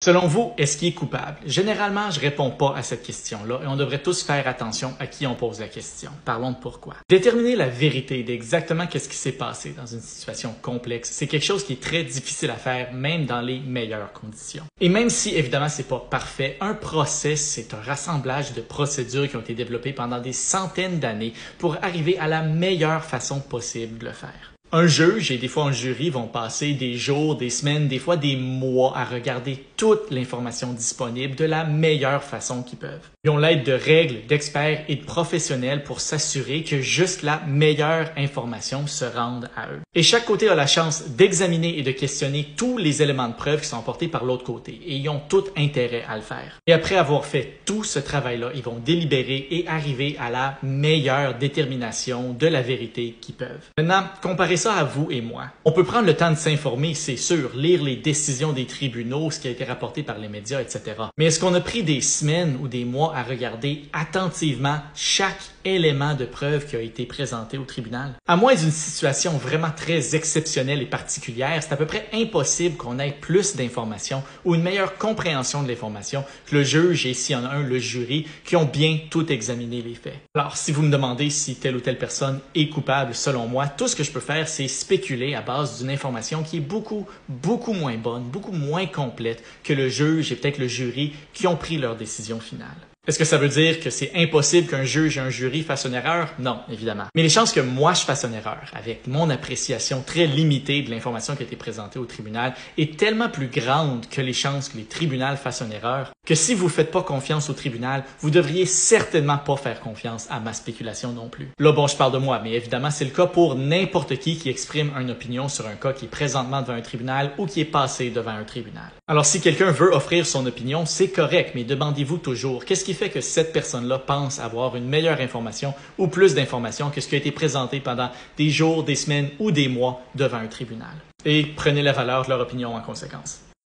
Selon vous, est-ce qu'il est coupable? Généralement, je réponds pas à cette question-là et on devrait tous faire attention à qui on pose la question. Parlons de pourquoi. Déterminer la vérité d'exactement qu'est-ce qui s'est passé dans une situation complexe, c'est quelque chose qui est très difficile à faire, même dans les meilleures conditions. Et même si, évidemment, c'est pas parfait, un procès, c'est un rassemblage de procédures qui ont été développées pendant des centaines d'années pour arriver à la meilleure façon possible de le faire. Un juge et des fois un jury vont passer des jours, des semaines, des fois des mois à regarder toute l'information disponible de la meilleure façon qu'ils peuvent. Ils ont l'aide de règles, d'experts et de professionnels pour s'assurer que juste la meilleure information se rende à eux. Et chaque côté a la chance d'examiner et de questionner tous les éléments de preuve qui sont apportés par l'autre côté et ils ont tout intérêt à le faire. Et après avoir fait tout ce travail-là, ils vont délibérer et arriver à la meilleure détermination de la vérité qu'ils peuvent. Maintenant, comparez ça à vous et moi. On peut prendre le temps de s'informer, c'est sûr, lire les décisions des tribunaux, ce qui a été rapporté par les médias, etc. Mais est-ce qu'on a pris des semaines ou des mois à regarder attentivement chaque élément de preuve qui a été présenté au tribunal? À moins d'une situation vraiment très exceptionnelle et particulière, c'est à peu près impossible qu'on ait plus d'informations ou une meilleure compréhension de l'information que le juge et, s'il y en a un, le jury, qui ont bien tout examiné les faits. Alors, si vous me demandez si telle ou telle personne est coupable, selon moi, tout ce que je peux faire, c'est spéculer à base d'une information qui est beaucoup moins bonne, beaucoup moins complète que le juge et peut-être le jury qui ont pris leur décision finale. Est-ce que ça veut dire que c'est impossible qu'un juge et un jury fassent une erreur? Non, évidemment. Mais les chances que moi je fasse une erreur, avec mon appréciation très limitée de l'information qui a été présentée au tribunal, est tellement plus grande que les chances que les tribunaux fassent une erreur, que si vous ne faites pas confiance au tribunal, vous devriez certainement pas faire confiance à ma spéculation non plus. Là, bon, je parle de moi, mais évidemment, c'est le cas pour n'importe qui exprime une opinion sur un cas qui est présentement devant un tribunal ou qui est passé devant un tribunal. Alors, si quelqu'un veut offrir son opinion, c'est correct, mais demandez-vous toujours, qu'est-ce qui fait que cette personne-là pense avoir une meilleure information ou plus d'informations que ce qui a été présenté pendant des jours, des semaines ou des mois devant un tribunal? Et prenez la valeur de leur opinion en conséquence.